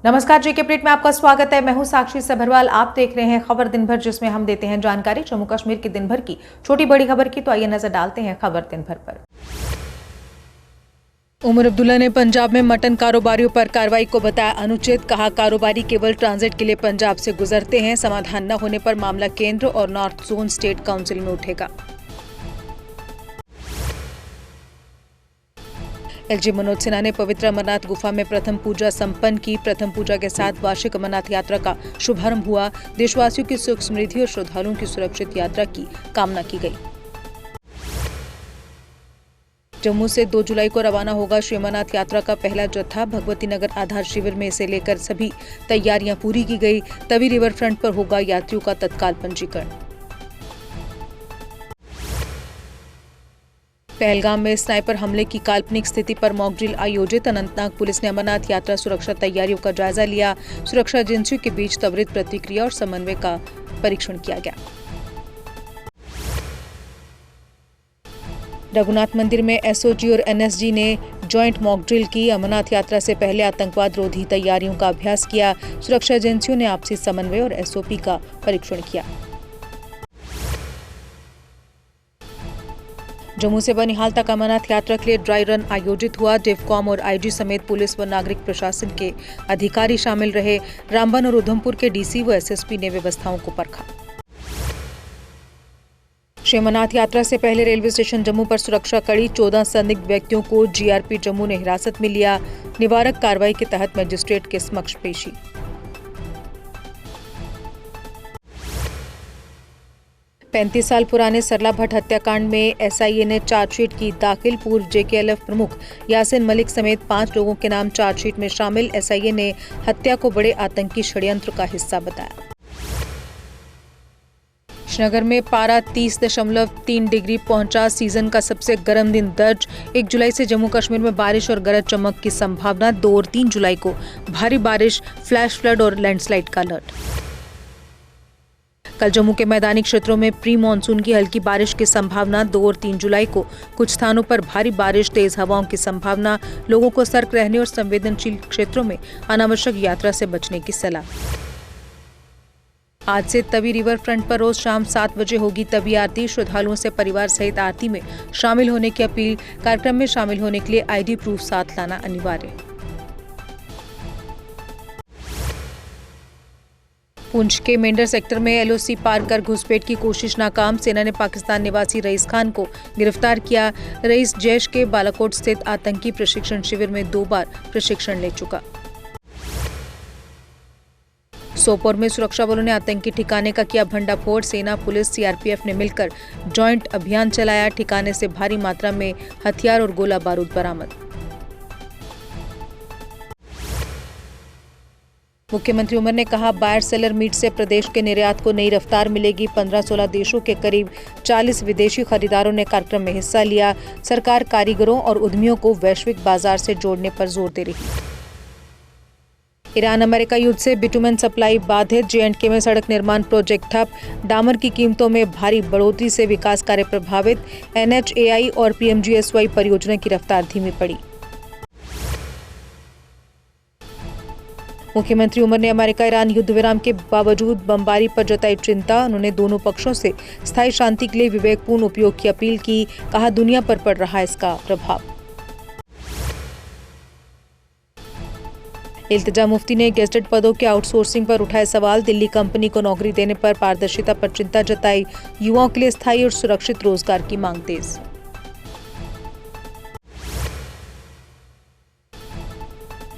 नमस्कार, जेके अपडेट में आपका स्वागत है। मैं हूं साक्षी सभरवाल। आप देख रहे हैं खबर दिन भर, जिसमें हम देते हैं जानकारी जम्मू कश्मीर की दिन भर की छोटी बड़ी खबर की। तो आइए नजर डालते हैं खबर दिन भर पर। उमर अब्दुल्ला ने पंजाब में मटन कारोबारियों पर कार्रवाई को बताया अनुचित। कहा, कारोबारी केवल ट्रांजिट के लिए पंजाब से गुजरते हैं। समाधान न होने पर मामला केंद्र और नॉर्थ जोन स्टेट काउंसिल में उठेगा। एलजी मनोज सिन्हा ने पवित्र अमरनाथ गुफा में प्रथम पूजा संपन्न की। प्रथम पूजा के साथ वार्षिक अमरनाथ यात्रा का शुभारंभ हुआ। देशवासियों की सुख समृद्धि और श्रद्धालुओं की सुरक्षित यात्रा की कामना की गई। जम्मू से 2 जुलाई को रवाना होगा श्री अमरनाथ यात्रा का पहला जत्था। भगवती नगर आधार शिविर में इसे लेकर सभी तैयारियां पूरी की गई। तवी रिवर फ्रंट पर होगा यात्रियों का तत्काल पंजीकरण। पहलगाम में स्नाइपर हमले की काल्पनिक स्थिति पर मॉक ड्रिल आयोजित। अनंतनाग पुलिस ने अमरनाथ यात्रा सुरक्षा तैयारियों का जायजा लिया। सुरक्षा एजेंसियों के बीच त्वरित प्रतिक्रिया और समन्वय का परीक्षण किया गया। रघुनाथ मंदिर में एसओजी और एनएसजी ने जॉइंट मॉक ड्रिल की। अमरनाथ यात्रा से पहले आतंकवाद रोधी तैयारियों का अभ्यास किया। सुरक्षा एजेंसियों ने आपसी समन्वय और एसओपी का परीक्षण किया। जम्मू से बनिहाल तक अमरनाथ यात्रा के लिए ड्राई रन आयोजित हुआ। डिवकॉम और आईजी समेत पुलिस व नागरिक प्रशासन के अधिकारी शामिल रहे। रामबन और उधमपुर के डीसी व एसएसपी ने व्यवस्थाओं को परखा। श्री अमरनाथ यात्रा से पहले रेलवे स्टेशन जम्मू पर सुरक्षा कड़ी। 14 संदिग्ध व्यक्तियों को जीआरपी जम्मू ने हिरासत में लिया। निवारक कार्रवाई के तहत मजिस्ट्रेट के समक्ष पेशी। पैंतीस साल पुराने सरला भट्ट हत्याकांड में एसआईए ने चार्जशीट की दाखिल। पूर्व जेकेएलएफ प्रमुख यासिन मलिक समेत 5 लोगों के नाम चार्जशीट में शामिल। एसआईए ने हत्या को बड़े आतंकी षड्यंत्र का हिस्सा बताया। श्रीनगर में पारा 30.3 डिग्री पहुंचा। सीजन का सबसे गर्म दिन दर्ज। 1 जुलाई से जम्मू कश्मीर में बारिश और गरज चमक की संभावना। 2 और 3 जुलाई को भारी बारिश, फ्लैश फ्लड और लैंडस्लाइड का अलर्ट। कल जम्मू के मैदानी क्षेत्रों में प्री मानसून की हल्की बारिश की संभावना। 2 और 3 जुलाई को कुछ स्थानों पर भारी बारिश, तेज हवाओं की संभावना। लोगों को सतर्क रहने और संवेदनशील क्षेत्रों में अनावश्यक यात्रा से बचने की सलाह। आज से तवी रिवर फ्रंट पर रोज शाम 7 बजे होगी तवी आरती। श्रद्धालुओं से परिवार सहित आरती में शामिल होने की अपील। कार्यक्रम में शामिल होने के लिए आईडी प्रूफ साथ लाना अनिवार्य। पुंछ के मेंढर सेक्टर में एलओसी पार कर घुसपैठ की कोशिश नाकाम। सेना ने पाकिस्तान निवासी रईस खान को गिरफ्तार किया। रईस जैश के बालाकोट स्थित आतंकी प्रशिक्षण शिविर में 2 बार प्रशिक्षण ले चुका। सोपोर में सुरक्षा बलों ने आतंकी ठिकाने का किया भंडाफोड़। सेना, पुलिस, सीआरपीएफ ने मिलकर जॉइंट अभियान चलाया। ठिकाने से भारी मात्रा में हथियार और गोला बारूद बरामद। मुख्यमंत्री उमर ने कहा, बायर सेलर मीट से प्रदेश के निर्यात को नई रफ्तार मिलेगी। 15-16 देशों के करीब 40 विदेशी खरीदारों ने कार्यक्रम में हिस्सा लिया। सरकार कारीगरों और उद्यमियों को वैश्विक बाजार से जोड़ने पर जोर दे रही। ईरान अमेरिका युद्ध से बिटुमेन सप्लाई बाधित। जेएंडके में सड़क निर्माण प्रोजेक्ट ठप। डामर की कीमतों में भारी बढ़ोतरी से विकास कार्य प्रभावित। एनएचएआई और पीएमजीएसवाई परियोजना की रफ्तार धीमी पड़ी। मुख्यमंत्री उमर ने अमेरिका ईरान युद्ध विराम के बावजूद बमबारी पर जताई चिंता। उन्होंने दोनों पक्षों से स्थायी शांति के लिए विवेकपूर्ण उपयोग की अपील की। कहा, दुनिया पर पड़ रहा है इसका प्रभाव। इल्तिजा मुफ्ती ने गेजेटेड पदों के आउटसोर्सिंग पर उठाए सवाल। दिल्ली कंपनी को नौकरी देने पर पारदर्शिता पर चिंता जताई। युवाओं के लिए स्थायी और सुरक्षित रोजगार की मांग तेज।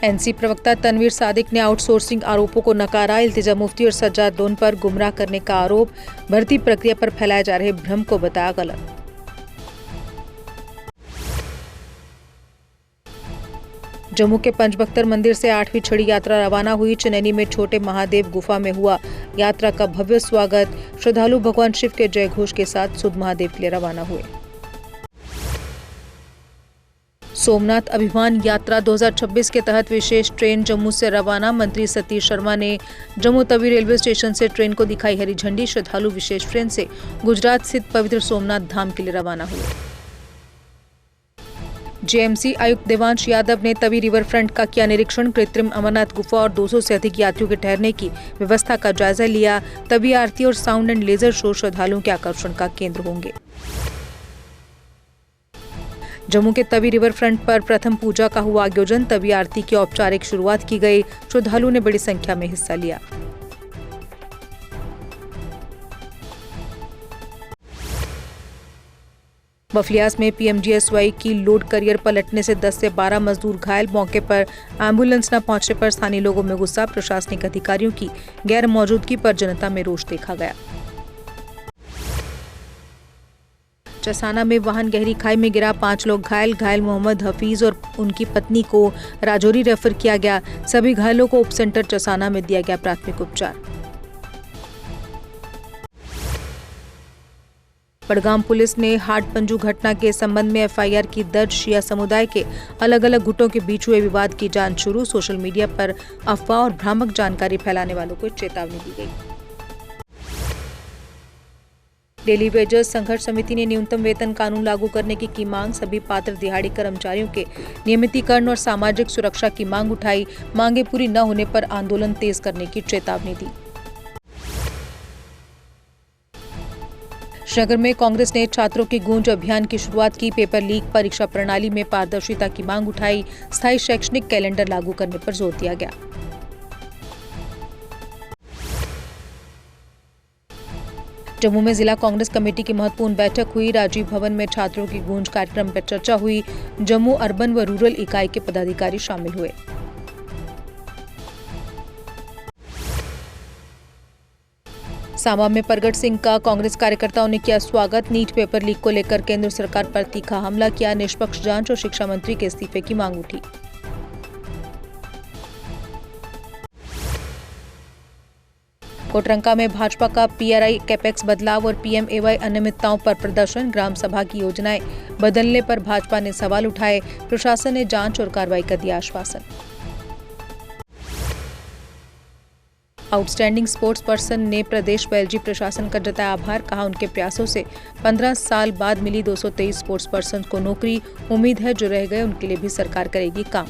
एनसी प्रवक्ता तनवीर सादिक ने आउटसोर्सिंग आरोपों को नकारा। इल्तिजा मुफ्ती और सज्जाद लोन पर गुमराह करने का आरोप। भर्ती प्रक्रिया पर फैलाए जा रहे भ्रम को बताया गलत। जम्मू के पंचबख्तर मंदिर से 8वीं छड़ी यात्रा रवाना हुई। चनैनी में छोटे महादेव गुफा में हुआ यात्रा का भव्य स्वागत। श्रद्धालु भगवान शिव के जय घोष के साथ सुध महादेव के लिए रवाना हुए। सोमनाथ अभिमान यात्रा 2026 के तहत विशेष ट्रेन जम्मू से रवाना। मंत्री सतीश शर्मा ने जम्मू तवी रेलवे स्टेशन से ट्रेन को दिखाई हरी झंडी। श्रद्धालु विशेष ट्रेन से गुजरात स्थित पवित्र सोमनाथ धाम के लिए रवाना हुए। जेएमसी आयुक्त देवांश यादव ने तवी रिवर फ्रंट का किया निरीक्षण। कृत्रिम अमरनाथ गुफा और 200 से अधिक यात्रियों के ठहरने की व्यवस्था का जायजा लिया। तवी आरती और साउंड एंड लेजर शो श्रद्धालुओं के आकर्षण का केंद्र होंगे। जम्मू के तवी रिवर फ्रंट पर प्रथम पूजा का हुआ आयोजन। तवी आरती की औपचारिक शुरुआत की गई। श्रद्धालुओं ने बड़ी संख्या में हिस्सा लिया। बफलियास में पीएमजीएसवाई की लोड करियर पलटने से 10 से 12 मजदूर घायल। मौके पर एम्बुलेंस न पहुंचने पर स्थानीय लोगों में गुस्सा। प्रशासनिक अधिकारियों की गैर मौजूदगी पर जनता में रोष देखा गया। चसाना में वाहन गहरी खाई में गिरा, 5 लोग घायल मोहम्मद हफीज और उनकी पत्नी को राजौरी रेफर किया गया। सभी घायलों को उप सेंटर चसाना में दिया गया प्राथमिक उपचार। बड़गाम पुलिस ने हाट पंजू घटना के संबंध में एफआईआर की दर्ज। शिया समुदाय के अलग अलग गुटों के बीच हुए विवाद की जांच शुरू। सोशल मीडिया पर अफवाह और भ्रामक जानकारी फैलाने वालों को चेतावनी दी गई। डेली वेजर्स संघर्ष समिति ने न्यूनतम वेतन कानून लागू करने की मांग। सभी पात्र दिहाड़ी कर्मचारियों के नियमितीकरण और सामाजिक सुरक्षा की मांग उठाई। मांगे पूरी न होने पर आंदोलन तेज करने की चेतावनी दी। श्रीनगर में कांग्रेस ने छात्रों की गूंज अभियान की शुरुआत की। पेपर लीक, परीक्षा प्रणाली में पारदर्शिता की मांग उठाई। स्थायी शैक्षणिक कैलेंडर लागू करने पर जोर दिया गया। जम्मू में जिला कांग्रेस कमेटी की महत्वपूर्ण बैठक हुई। राजीव भवन में छात्रों की गूंज कार्यक्रम पर चर्चा हुई। जम्मू अर्बन व रूरल इकाई के पदाधिकारी शामिल हुए। सांबा में प्रगट सिंह का कांग्रेस कार्यकर्ताओं ने किया स्वागत। नीट पेपर लीक को लेकर केंद्र सरकार पर तीखा हमला किया। निष्पक्ष जांच और शिक्षा मंत्री के इस्तीफे की मांग उठी। कोटरंका में भाजपा का पीआरआई कैपेक्स बदलाव और पीएमएवाई अनियमितताओं पर प्रदर्शन। ग्राम सभा की योजनाएं बदलने पर भाजपा ने सवाल उठाए। प्रशासन ने जांच और कार्रवाई का दिया आश्वासन। आउटस्टैंडिंग स्पोर्ट्स पर्सन ने प्रदेश व एलजी प्रशासन का जताया आभार। कहा उनके प्रयासों से 15 साल बाद मिली 223 स्पोर्ट्स पर्सन को नौकरी। उम्मीद है जो रह गए उनके लिए भी सरकार करेगी काम।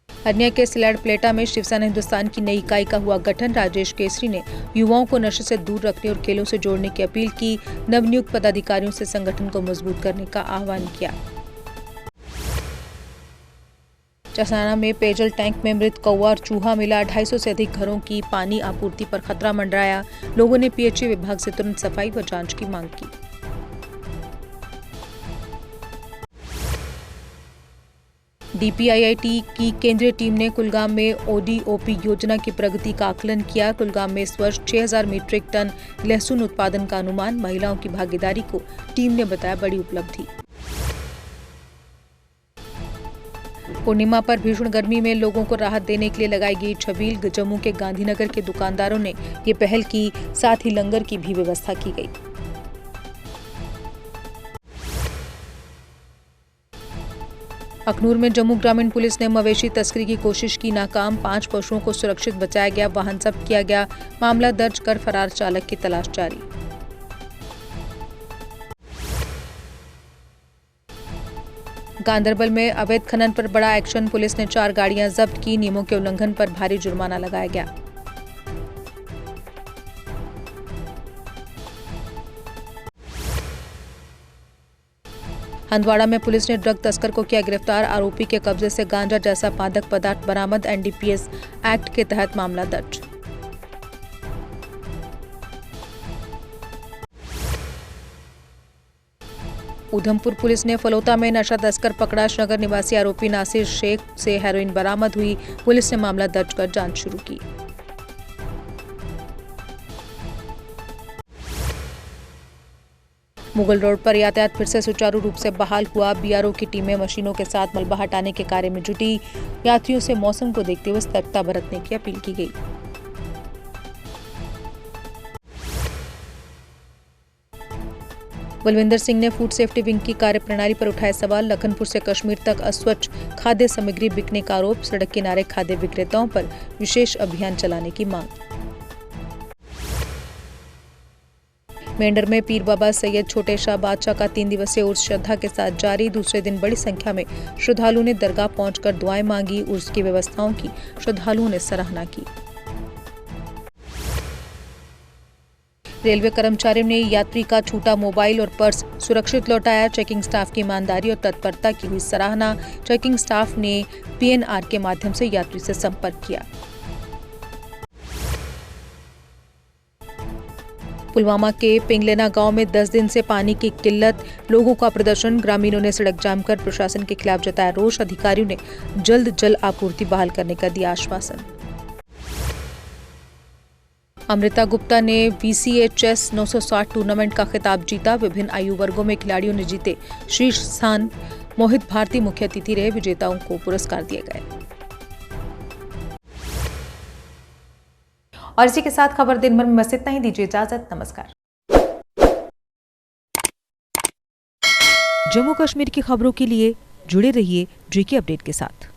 हरनिया के सिलाड प्लेटा में शिवसेना हिंदुस्तान की नई इकाई का हुआ गठन। राजेश केसरी ने युवाओं को नशे से दूर रखने और खेलों से जोड़ने की अपील की। नवनियुक्त पदाधिकारियों से संगठन को मजबूत करने का आह्वान किया। चसाना में पेयजल टैंक में मृत कौवा और चूहा मिला। 250 से अधिक घरों की पानी आपूर्ति पर खतरा मंडराया। लोगों ने पीएचई विभाग से तुरंत सफाई व जांच की मांग की। डीपीआईआईटी की केंद्रीय टीम ने कुलगाम में ओडीओपी योजना की प्रगति का आकलन किया। कुलगाम में इस वर्ष 6000 मीट्रिक टन लहसुन उत्पादन का अनुमान। महिलाओं की भागीदारी को टीम ने बताया बड़ी उपलब्धि। पूर्णिमा पर भीषण गर्मी में लोगों को राहत देने के लिए लगाई गई छबील। जम्मू के गांधीनगर के दुकानदारों ने ये पहल की। साथ ही लंगर की भी व्यवस्था की गई। अखनूर में जम्मू ग्रामीण पुलिस ने मवेशी तस्करी की कोशिश की, नाकाम। 5 पशुओं को सुरक्षित बचाया गया। वाहन जब्त किया गया। मामला दर्ज कर फरार चालक की तलाश जारी। गांदरबल में अवैध खनन पर बड़ा एक्शन। पुलिस ने 4 गाड़ियां जब्त की। नियमों के उल्लंघन पर भारी जुर्माना लगाया गया। हंदवाड़ा में पुलिस ने ड्रग तस्कर को किया गिरफ्तार। आरोपी के कब्जे से गांजा जैसा मादक पदार्थ बरामद। एनडीपीएस एक्ट के तहत मामला दर्ज। उधमपुर पुलिस ने फलोता में नशा तस्कर पकड़ा। श्रीनगर निवासी आरोपी नासिर शेख से हेरोइन बरामद हुई। पुलिस ने मामला दर्ज कर जांच शुरू की। मुगल रोड पर यातायात फिर से सुचारू रूप से बहाल हुआ। बीआरओ की टीमें मशीनों के साथ मलबा हटाने के कार्य में जुटी। यात्रियों से मौसम को देखते हुए सतर्कता बरतने की अपील की गई। बलविंदर सिंह ने फूड सेफ्टी विंग की कार्यप्रणाली पर उठाए सवाल। लखनपुर से कश्मीर तक अस्वच्छ खाद्य सामग्री बिकने का आरोप। सड़क किनारे खाद्य विक्रेताओं पर विशेष अभियान चलाने की मांग। मेंढर में पीर बाबा सैयद छोटे शाह बादशाह का 3 दिवसीय उर्स श्रद्धा के साथ जारी। दूसरे दिन बड़ी संख्या में श्रद्धालुओं ने दरगाह पहुंचकर दुआएं मांगी। उर्स की व्यवस्थाओं की श्रद्धालुओं ने सराहना की। रेलवे कर्मचारियों ने यात्री का छूटा मोबाइल और पर्स सुरक्षित लौटाया। चेकिंग स्टाफ की ईमानदारी और तत्परता की हुई सराहना। चेकिंग स्टाफ ने पीएनआर के माध्यम से यात्री से संपर्क किया। पुलवामा के पिंगलेना गांव में 10 दिन से पानी की किल्लत, लोगों का प्रदर्शन। ग्रामीणों ने सड़क जाम कर प्रशासन के खिलाफ जताया रोष। अधिकारियों ने जल्द जल आपूर्ति बहाल करने का दिया आश्वासन। अमृता गुप्ता ने VCA चेस 960 टूर्नामेंट का खिताब जीता। विभिन्न आयु वर्गों में खिलाड़ियों ने जीते शीर्ष स्थान। मोहित भारती मुख्य अतिथि रहे। विजेताओं को पुरस्कार दिए गए। और इसी के साथ खबर दिन भर में बस इतना ही। दीजिए इजाजत। नमस्कार। जम्मू कश्मीर की खबरों के लिए जुड़े रहिए JK अपडेट के साथ।